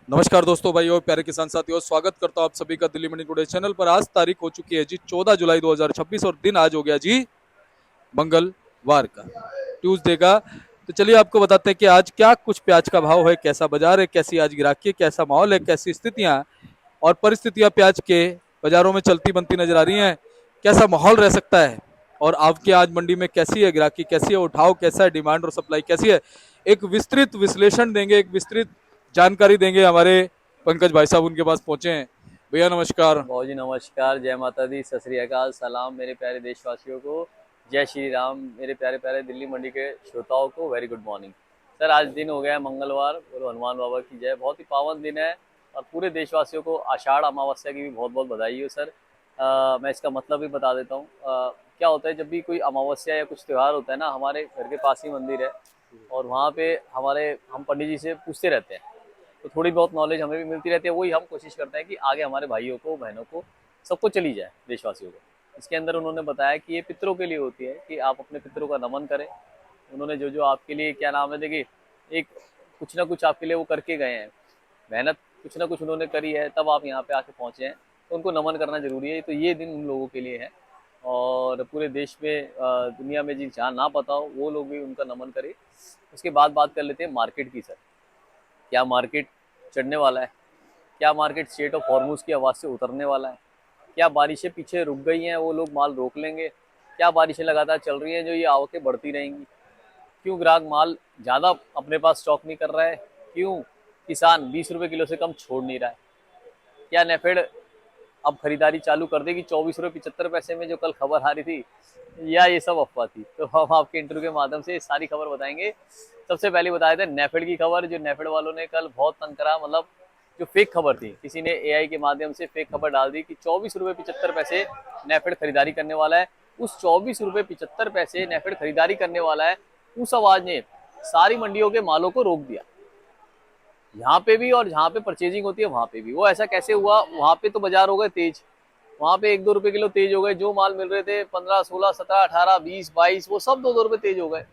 नमस्कार दोस्तों, भाई और प्यारे किसान साथियों, स्वागत करता हूं आप सभी का दिल्ली मंडी टुडे चैनल पर। आज तारीख हो चुकी है जी 14 जुलाई 2026 और दिन आज हो गया जी मंगलवार का, ट्यूसडे का। तो चलिए आपको बताते हैं कि आज क्या कुछ प्याज का भाव है, कैसा बाजार है, कैसी आज गिराकी है, कैसा माहौल है, कैसी स्थितियां और परिस्थितियां प्याज के बाजारों में चलती बनती नजर आ रही हैं, कैसा माहौल रह सकता है और आपके आज मंडी में कैसी है गिराकी, कैसी है उठाव, कैसा है डिमांड और सप्लाई कैसी है। एक विस्तृत विश्लेषण देंगे, एक विस्तृत जानकारी देंगे हमारे पंकज भाई साहब, उनके पास पहुंचे हैं। भैया नमस्कार। भाऊ जी नमस्कार, जय माता दी, सत श्री अकाल, सलाम मेरे प्यारे देशवासियों को। जय श्री राम मेरे प्यारे प्यारे दिल्ली मंडी के श्रोताओं को, वेरी गुड मॉर्निंग सर। आज दिन हो गया है मंगलवार, बोलो हनुमान बाबा की जय। बहुत ही पावन दिन है और पूरे देशवासियों को आषाढ़ अमावस्या की भी बहुत बहुत बधाई हो सर। मैं इसका मतलब भी बता देता हूँ। क्या होता है, जब भी कोई अमावस्या या कुछ त्यौहार होता है ना, हमारे घर के पास ही मंदिर है और वहाँ पे हम पंडित जी से पूछते रहते हैं, तो थोड़ी बहुत नॉलेज हमें भी मिलती रहती है। वही हम कोशिश करते हैं कि आगे हमारे भाइयों को, बहनों को, सबको चली जाए, देशवासियों को। इसके अंदर उन्होंने बताया कि ये पितरों के लिए होती है, कि आप अपने पितरों का नमन करें। उन्होंने जो जो आपके लिए, क्या नाम है, देखिए, एक कुछ ना कुछ आपके लिए वो करके गए हैं, मेहनत कुछ ना कुछ उन्होंने करी है, तब आप यहाँ पे आके पहुँचे हैं, तो उनको नमन करना जरूरी है। तो ये दिन उन लोगों के लिए है और पूरे देश में, दुनिया में जिन जहाँ ना पता हो वो लोग भी उनका नमन करें। उसके बाद बात कर लेते हैं मार्केट की सर। क्या मार्केट चढ़ने वाला है? क्या मार्केट स्टेट ऑफ हॉर्मूज की आवाज़ से उतरने वाला है? क्या बारिशें पीछे रुक गई हैं, वो लोग माल रोक लेंगे? क्या बारिशें लगातार चल रही हैं जो ये आवकें बढ़ती रहेंगी? क्यों ग्राहक माल ज़्यादा अपने पास स्टॉक नहीं कर रहा है? क्यों किसान 20 रुपये किलो से कम छोड़ नहीं रहा है? क्या नेफेड अब खरीदारी चालू कर देगी 24 रुपये 75 पैसे में, जो कल खबर आ रही थी, या ये सब अफवाह थी? तो हम आपके इंटरव्यू के माध्यम से सारी खबर बताएंगे। सबसे पहले बताए थे नेफेड की खबर, जो नेफेड वालों ने कल बहुत तंग करा। मतलब जो फेक खबर थी, किसी ने एआई के माध्यम से फेक खबर डाल दी कि 24 रुपये 75 पैसे नेफेड खरीदारी करने वाला है। उस 24 रुपये 75 पैसे नेफेड खरीदारी करने वाला है, उस आवाज ने सारी मंडियों के मालों को रोक दिया, यहाँ पे भी और जहाँ पे परचेजिंग होती है वहां पे भी। वो ऐसा कैसे हुआ? वहां पे तो बाजार हो गए तेज, वहां पे 1-2 रुपए किलो तेज हो गए। जो माल मिल रहे थे 15, 16, 17, 18, 20, 22, वो सब 2-2 रुपए तेज हो गए।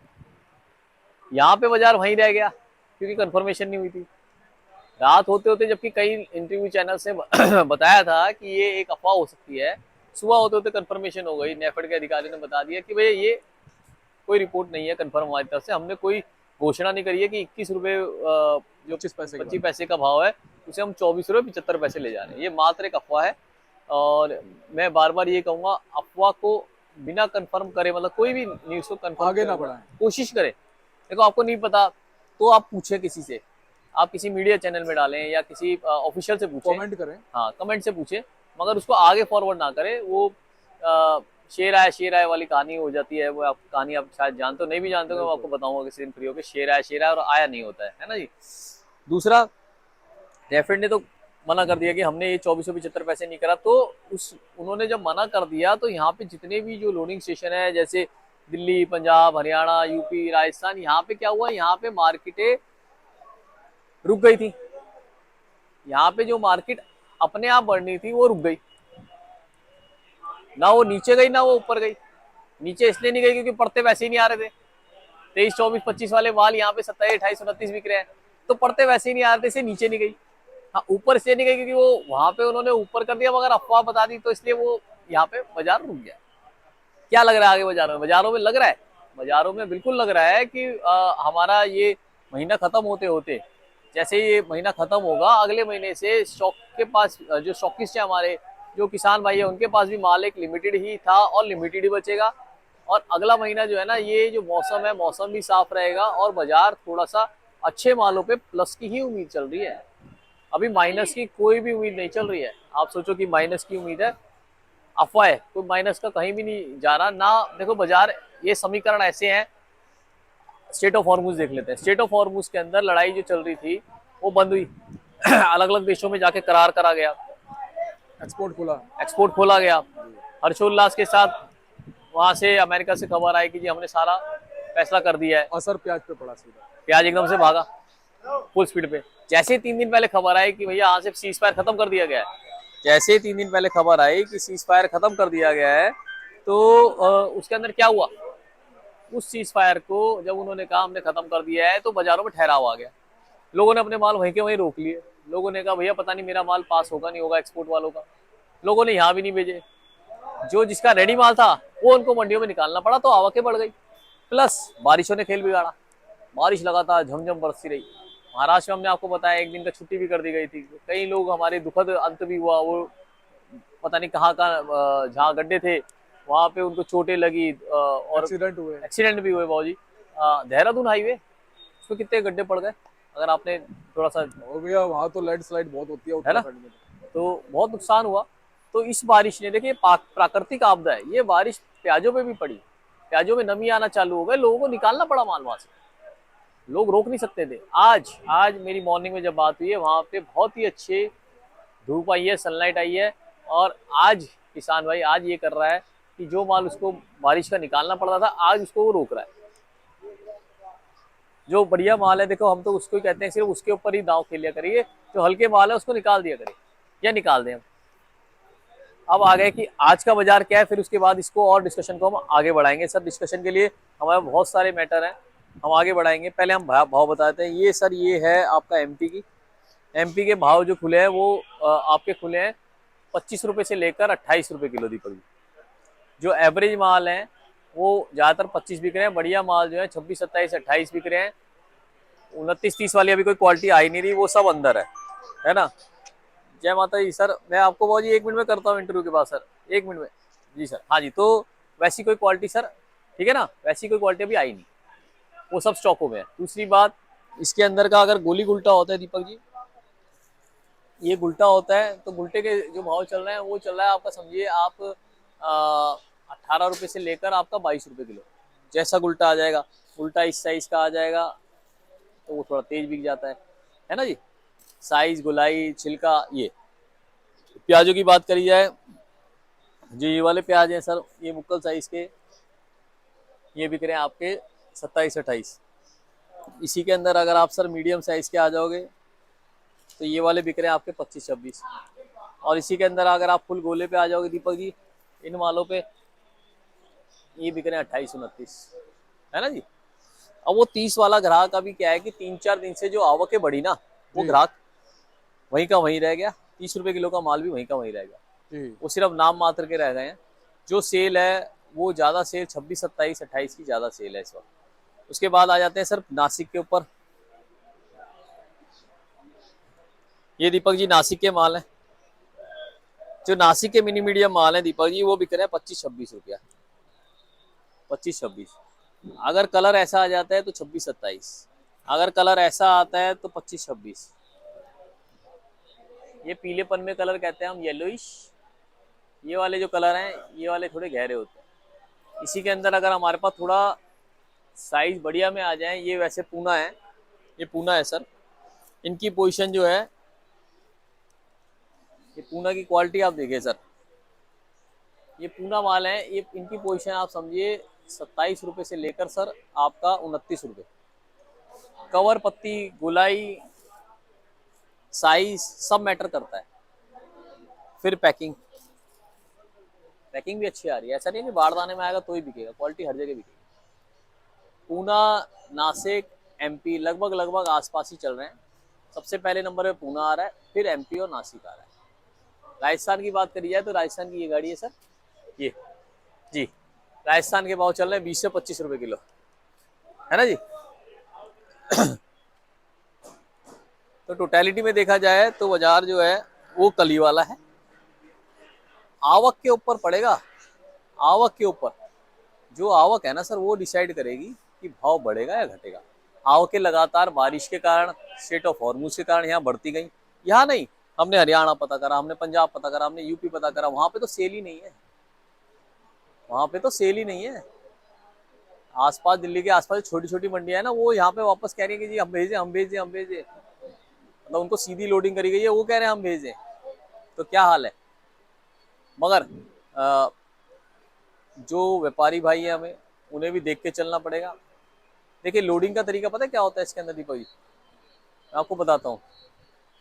यहाँ पे बाजार वहीं रह गया क्योंकि कंफर्मेशन नहीं हुई थी रात होते होते, जबकि कई इंटरव्यू चैनल से बताया था कि ये एक अफवाह हो सकती है। सुबह होते होते कंफर्मेशन हो गई, नेफेड के अधिकारी ने बता दिया कि भैया ये कोई रिपोर्ट नहीं है कंफर्म हमारी तरफ से, हमने कोई घोषणा नहीं करी है कि 21 रुपए जो 25 पैसे का भाव है, उसे हम 24 रुपये 75 पैसे ले जा रहे हैं। ये मात्र एक अफवाह है और मैं बार बार ये कहूंगा, अफवाह को बिना कंफर्म करे, मतलब कोई भी न्यूज को कंफर्म आगे ना बढ़ाएं। कोशिश करें। देखो, आपको नहीं पता तो आप पूछे किसी से, आप किसी मीडिया चैनल में डालें या किसी ऑफिशियल से पूछें, कमेंट करें। हाँ कमेंट से पूछे, मगर उसको आगे फॉरवर्ड ना करें। वो शेर आए वाली कहानी हो जाती है। वो आप कहानी आप शायद जानते हो, नहीं भी जानते हो, मैं आपको बताऊंगा किसी दिन फ्री होकर। शेर आया और आया नहीं होता है ना जी। दूसरा, रेफेड ने तो मना कर दिया कि हमने ये 24 रुपये 75 पैसे नहीं करा। तो उस उन्होंने जब मना कर दिया, तो यहाँ पे जितने भी जो लोडिंग स्टेशन है, जैसे दिल्ली, पंजाब, हरियाणा, यूपी, राजस्थान, यहाँ पे क्या हुआ, यहाँ पे मार्केटें रुक गई थी। यहाँ पे जो मार्केट अपने आप बढ़नी थी वो रुक गई, ना वो नीचे गई ना वो ऊपर गई। नीचे इसलिए नहीं गई क्योंकि पड़ते वैसे ही नहीं आ रहे थे। 23, 24, 25 वाले माल यहाँ पे 27, 28, 29 बिक रहे हैं, तो पड़ते वैसे ही नहीं आ रहे थे, इसलिए नीचे नहीं गई। हाँ, ऊपर इसलिए नहीं गई क्योंकि वो वहां पे उन्होंने ऊपर कर दिया, मगर अफवाह बता दी, तो इसलिए वो यहाँ पे बाजार रुक गया। क्या लग रहा है आगे बाजारों में लग रहा है, बाजारों में बिल्कुल लग रहा है कि हमारा ये महीना खत्म होते होते, जैसे ये महीना खत्म होगा, अगले महीने से स्टॉक के पास, जो स्टॉकिस्ट है हमारे, जो किसान भाई है, उनके पास भी माल एक लिमिटेड ही था और लिमिटेड ही बचेगा। और अगला महीना जो है ना, ये जो मौसम है, मौसम भी साफ रहेगा और बाजार थोड़ा सा अच्छे मालों पे प्लस की ही उम्मीद चल रही है। अभी माइनस की कोई भी उम्मीद नहीं चल रही है। आप सोचो कि माइनस की उम्मीद है, अफवाह है, कोई माइनस का कहीं भी नहीं जा रहा ना। देखो बाजार, ये समीकरण ऐसे हैं। स्टेट ऑफ हॉर्मूज देख लेते हैं। स्टेट ऑफ हॉर्मूज के अंदर लड़ाई जो चल रही थी वो बंद हुई। अलग अलग देशों में जाके करार करा गया, एक्सपोर्ट खोला गया हर्षोल्लास के साथ। वहां से अमेरिका से खबर आई कि जी हमने सारा फैसला कर दिया है। असर प्याज पे पड़ा सीधा। प्याज एकदम से भागा फुल स्पीड पे। जैसे 3 दिन पहले खबर आई कि भैया यहाँ से सीज फायर खत्म कर दिया गया है, जैसे 3 दिन पहले खबर आई कि सीज फायर खत्म कर दिया गया है, तो उसके अंदर क्या हुआ, उस सीज फायर को जब उन्होंने कहा हमने खत्म कर दिया है, तो बाजारों में ठहराव आ गया। लोगों ने अपने माल वहीं के वहीं रोक लिए। लोगों ने कहा भैया पता नहीं मेरा माल पास होगा नहीं होगा एक्सपोर्ट वालों का, लोगों ने यहाँ भी नहीं भेजे। जो जिसका रेडी माल था वो उनको मंडियों में निकालना पड़ा, तो आवकें बढ़ गई। प्लस बारिशों ने खेल बिगाड़ा, बारिश लगातार झमझम बरसती रही। महाराष्ट्र में हमने आपको बताया एक दिन का छुट्टी भी कर दी गई थी। कई लोग, हमारे दुखद अंत भी हुआ, वो पता नहीं कहाँ का, जहाँ गड्ढे थे वहां पे उनको चोटें लगी, और एक्सीडेंट भी हुए बाबूजी। देहरादून हाईवे, उसमें कितने गड्ढे पड़ गए, अगर आपने थोड़ा सा, और भैया वहाँ तो लैंडस्लाइड बहुत होती है है ना, उत्तराखंड में। तो बहुत नुकसान हुआ। तो इस बारिश ने, देखिए प्राकृतिक आपदा है ये, बारिश प्याजों पे भी पड़ी, प्याजों में नमी आना चालू हो गए, लोगों को निकालना पड़ा माल वहां से, लोग रोक नहीं सकते थे। आज आज मेरी मॉर्निंग में जब बात हुई है, वहां पे बहुत ही अच्छे धूप आई है, सनलाइट आई है, और आज किसान भाई आज ये कर रहा है कि जो माल उसको बारिश का निकालना पड़ रहा था, आज उसको वो रोक रहा है। जो बढ़िया माल है, देखो हम तो उसको ही कहते हैं, सिर्फ उसके ऊपर ही दांव खेल लिया करिए, जो हल्के माल है उसको निकाल दिया करिए, या निकाल दें हम। अब आ गए कि आज का बाजार क्या है, फिर उसके बाद इसको और डिस्कशन को हम आगे बढ़ाएंगे। सर डिस्कशन के लिए हमारे बहुत सारे मैटर हैं, हम आगे बढ़ाएंगे। पहले हम भाव बताते हैं। ये सर ये है आपका एमपी के भाव जो खुले हैं वो आपके खुले हैं 25 रुपए से लेकर 28 रुपए किलो दीपक जी। जो एवरेज माल है वो ज्यादातर 25 बिक रहे हैं, बढ़िया माल जो है 26, 27, 28 बिक रहे हैं। 29, 30 वाली अभी कोई क्वालिटी आ ही नहीं रही, वो सब अंदर है ना। जय माता दी सर, मैं आपको बहुत जी 1 मिनट में करता हूँ इंटरव्यू के बाद सर, 1 मिनट में। जी सर, हाँ जी। तो वैसी कोई क्वालिटी सर, ठीक है ना, वैसी कोई क्वालिटी अभी आई नहीं, वो सब स्टॉकों में है। दूसरी बात, इसके अंदर का अगर गोली गुल्टा होता है दीपक जी, ये गुल्टा होता है, तो गुल्टे के जो भाव चल रहे हैं वो चल रहा है आपका, समझिए आप 18 रुपए से लेकर आपका 22 रुपए किलो। जैसा गुल्टा आ जाएगा, उल्टा इस साइज का आ जाएगा तो वो थोड़ा तेज बिक जाता है ना जी। साइज, गुलाई, छिलका। ये प्याजों की बात करी जाए, जो ये वाले प्याज हैं सर, ये मुक्कल साइज के, ये बिक रहे हैं आपके 27, 28। इसी के अंदर अगर आप सर मीडियम साइज के आ जाओगे तो ये वाले बिक रहे हैं आपके 25, 26। और इसी के अंदर अगर आप फुल गोले पे आ जाओगे दीपक जी, इन मालों पे ये बिक रहे हैं 28, 29, है ना जी। अब वो 30 वाला ग्राहक अभी क्या है कि 3-4 दिन से जो आवकें बढ़ी ना, वो ग्राहक वहीं का वहीं रह गया। 30 रुपए किलो का माल भी वहीं का वहीं रह गया, वो सिर्फ नाम मात्र के रह गए हैं। जो सेल है वो ज्यादा सेल 26, 27, 28 की ज्यादा सेल है इस वक्त। उसके बाद आ जाते हैं सर नासिक के ऊपर। ये दीपक जी नासिक के माल है, जो नासिक के मिनी मीडियम माल है दीपक जी, वो बिक रहे हैं 25, 26 रुपया। 25, 26। अगर कलर ऐसा आ जाता है तो 26, 27। अगर कलर ऐसा आता है तो 25, 26। ये पीलेपन में कलर कहते हैं हम येलोइश। ये वाले जो कलर हैं ये वाले थोड़े गहरे होते हैं। इसी के अंदर अगर हमारे पास थोड़ा साइज बढ़िया में आ जाए, ये वैसे पूना है, ये पूना है सर। इनकी पोजीशन जो है, ये पूना की क्वालिटी आप देखिए सर, ये पूना माल है, ये इनकी पोजीशन आप समझिए 27 रुपए से लेकर सर आपका 29 रुपए। कवर, पत्ती, गुलाई, साइज सब मैटर करता है। फिर पैकिंग भी अच्छी आ रही है, ऐसा नहीं कि बारदाने में आएगा तो ही बिकेगा, क्वालिटी हर जगह बिकेगी। पूना, नासिक, एमपी लगभग आसपास ही चल रहे हैं। सबसे पहले नंबर पे पूना आ रहा है, फिर एमपी और नासिक आ रहा है। राजस्थान की बात करी जाए तो राजस्थान की ये गाड़ी है सर, ये जी। राजस्थान के भाव चल रहे हैं 20 से 25 रुपए किलो, है ना जी। तो टोटलिटी में देखा जाए तो बाजार जो है वो कली वाला है। आवक के ऊपर पड़ेगा, आवक के ऊपर, जो आवक है ना सर वो डिसाइड करेगी कि भाव बढ़ेगा या घटेगा। आवकें लगातार बारिश के कारण, स्टेट ऑफ हॉर्मुज के कारण यहाँ बढ़ती गई। यहाँ नहीं, हमने हरियाणा पता करा, हमने पंजाब पता करा, हमने यूपी पता करा, वहां पे तो सेल ही नहीं है, वहां पे तो सेल ही नहीं है। आसपास, दिल्ली के आसपास छोटी छोटी मंडियां है ना, वो यहाँ पे वापस कह रही है कि जी हम भेजें, हम भेजें, हम भेजें। मतलब उनको सीधी लोडिंग करी गई है, वो कह रहे हैं हम भेजें। तो क्या हाल है। मगर जो व्यापारी भाई है, हमें उन्हें भी देख के चलना पड़ेगा। देखिए लोडिंग का तरीका पता है क्या होता है इसके अंदर दीपक जी, मैं आपको बताता हूँ।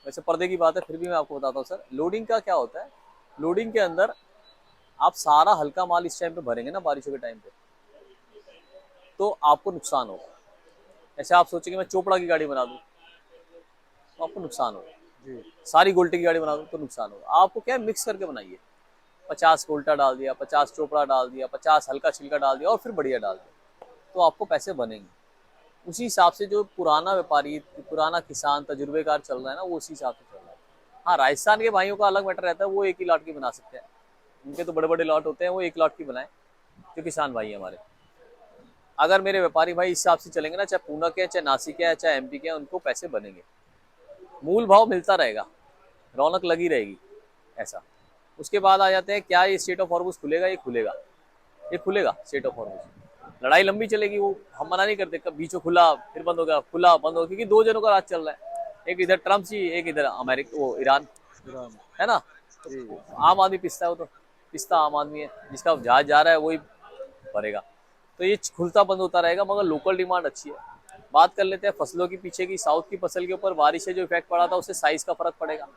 वैसे पर्दे की बात है फिर भी मैं आपको बताता हूँ सर, लोडिंग का क्या होता है। लोडिंग के अंदर आप सारा हल्का माल इस टाइम पे भरेंगे ना, बारिशों के टाइम पे, तो आपको नुकसान होगा। ऐसे आप सोचेंगे मैं चोपड़ा की गाड़ी बना दूं, तो आपको नुकसान होगा। जी सारी गोल्टे की गाड़ी बना दो तो नुकसान होगा। आपको क्या है, मिक्स करके बनाइए। 50 गोल्टा डाल दिया, 50 चोपड़ा डाल दिया, 50 हल्का छिलका डाल दिया और फिर बढ़िया डाल दिया, तो आपको पैसे बनेंगे। उसी हिसाब से जो पुराना व्यापारी, पुराना किसान तजुर्बेकार चल रहा है ना, वो उसी हिसाब से चल रहा है। हाँ, राजस्थान के भाइयों का अलग मैटर रहता है, वो एक ही लॉट की बना सकते हैं। उनके तो बड़े बड़े लॉट होते हैं, वो एक लॉट की बनाए, जो किसान भाई है हमारे। अगर मेरे व्यापारी भाई इस हिसाब से चलेंगे ना, चाहे पूना के, चाहे नासिक के, चाहे एमपी के, उनको पैसे बनेंगे। मूल भाव मिलता रहेगा, रौनक लगी रहेगी, ऐसा। उसके बाद आ जाते हैं, क्या ये स्टेट ऑफ हॉर्मूज खुलेगा? ये खुलेगा, ये खुलेगा स्टेट ऑफ हॉर्मूज। लड़ाई लंबी चलेगी, वो हम मना नहीं करते। कब बीचों खुला, फिर बंद हो गया, खुला बंद हो गया, क्योंकि दो जनों का राज चल रहा है। एक इधर ट्रम्प जी, एक इधर अमेरिका, वो ईरान, ईरान। है ना। जी तो आम आदमी पिसता है, वो तो पिसता आम आदमी है, जिसका जहाज जा रहा है वही भरेगा। तो ये खुलता बंद होता रहेगा, मगर लोकल डिमांड अच्छी है। बात कर लेते हैं फसलों की पीछे की। साउथ की फसल के ऊपर बारिश से जो इफेक्ट पड़ा था, उससे साइज का फर्क पड़ेगा।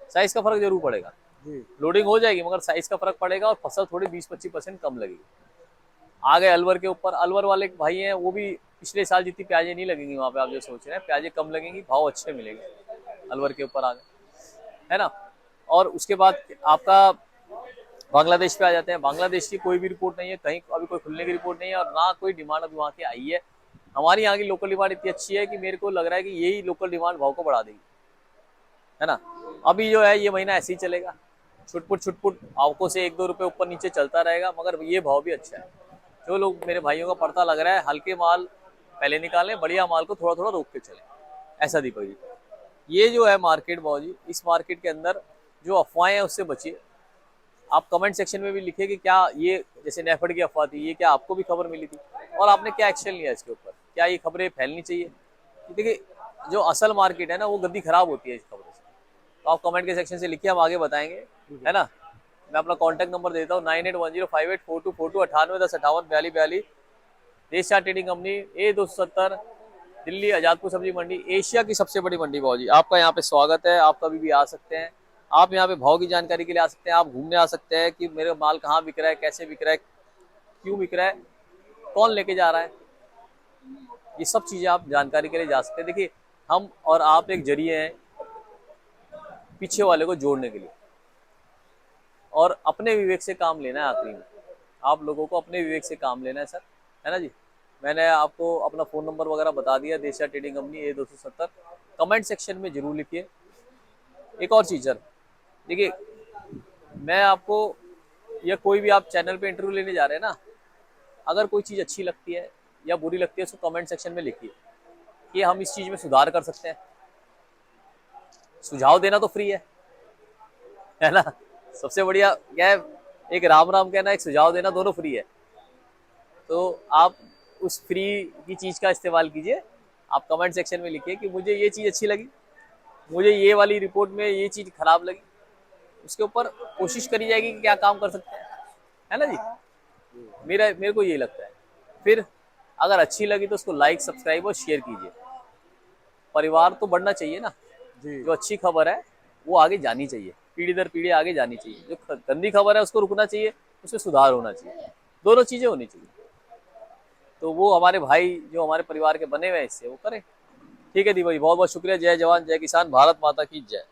साइज का फर्क जरूर पड़ेगा। जी लोडिंग हो जाएगी, मगर साइज का फर्क पड़ेगा और फसल थोड़ी 20-25% कम लगेगी। आ गए अलवर के ऊपर। अलवर वाले भाई हैं, वो भी पिछले साल जितनी प्याजें नहीं लगेंगी वहां पे, आप जो सोच रहे हैं, प्याजें कम लगेंगी, भाव अच्छे मिलेंगे। अलवर के ऊपर आ गए, है ना। और उसके बाद आपका बांग्लादेश पे आ जाते हैं। बांग्लादेश की कोई भी रिपोर्ट नहीं है, कहीं अभी कोई खुलने की रिपोर्ट नहीं है, और ना कोई डिमांड अभी वहां की आई है। हमारी यहाँ की लोकल डिमांड इतनी अच्छी है कि मेरे को लग रहा है कि यही लोकल डिमांड भाव को बढ़ा देगी, है ना। अभी जो है ये महीना ऐसे ही चलेगा, छुटपुट छुटपुट आवकों से 1-2 रुपए ऊपर नीचे चलता रहेगा, मगर ये भाव भी अच्छा है। जो लोग मेरे भाइयों का पड़ता लग रहा है, हल्के माल पहले निकालें, बढ़िया माल को थोड़ा थोड़ा रोक के चलें, ऐसा दीपक जी। ये जो है मार्केट भाव जी, इस मार्केट के अंदर जो अफवाहें हैं उससे बचिए। आप कमेंट सेक्शन में भी लिखिए कि क्या ये, जैसे नेफेड की अफवाह थी, ये क्या आपको भी खबर मिली थी और आपने क्या एक्शन लिया इसके ऊपर? क्या ये खबरें फैलनी चाहिए? देखिए, जो असल मार्केट है ना, वो गद्दी खराब होती है इस खबरों से। तो आप कमेंट के सेक्शन से लिखिए, हम आगे बताएंगे, है ना। मैं अपना कॉन्टैक्ट नंबर देता हूँ, 9810584242, 9810584242। देशिया trading company, A270, Delhi Azadpur सब्जी मंडी, एशिया की सबसे बड़ी मंडी भाव जी। आपका यहाँ पे स्वागत है, आप कभी भी आ सकते हैं। आप यहाँ पे भाव की जानकारी के लिए आ सकते हैं, आप घूमने आ सकते हैं कि मेरे माल कहाँ बिक रहा है, कैसे बिक रहा है, क्यों बिक रहा है, कौन लेके जा रहा है, ये सब चीजें आप जानकारी के लिए जा सकते हैं। देखिए, हम और आप एक जरिए हैं पीछे वाले को जोड़ने के लिए, और अपने विवेक से काम लेना है। आखिरी में आप लोगों को अपने विवेक से काम लेना है सर, है ना जी। मैंने आपको अपना फ़ोन नंबर वगैरह बता दिया, देशिया trading company, A270। Comment section में जरूर लिखिए। एक और चीज़ सर, देखिए, मैं आपको, या कोई भी आप चैनल पे इंटरव्यू लेने जा रहे हैं ना, अगर कोई चीज़ अच्छी लगती है या बुरी लगती है, उसको कमेंट सेक्शन में लिखिए कि हम इस चीज़ में सुधार कर सकते हैं। सुझाव देना तो फ्री है ना। सबसे बढ़िया क्या है, एक राम राम कहना, एक सुझाव देना, दोनों फ्री है। तो आप उस फ्री की चीज़ का इस्तेमाल कीजिए। आप कमेंट सेक्शन में लिखिए कि मुझे ये चीज़ अच्छी लगी, मुझे ये वाली रिपोर्ट में ये चीज़ खराब लगी। उसके ऊपर कोशिश करी जाएगी कि क्या काम कर सकते हैं, है ना जी। मेरे को ये लगता है। फिर अगर अच्छी लगी तो उसको लाइक, सब्सक्राइब और शेयर कीजिए। परिवार तो बढ़ना चाहिए ना। जी जो अच्छी खबर है वो आगे जानी चाहिए, पीढ़ी दर पीढ़ी आगे जानी चाहिए। जो गंदी खबर है उसको रुकना चाहिए, उसमें सुधार होना चाहिए, दोनों चीजें होनी चाहिए। तो वो हमारे भाई जो हमारे परिवार के बने हुए हैं, इससे वो करें। ठीक है दी भाई, बहुत बहुत शुक्रिया। जय जवान जय किसान, भारत माता की जय।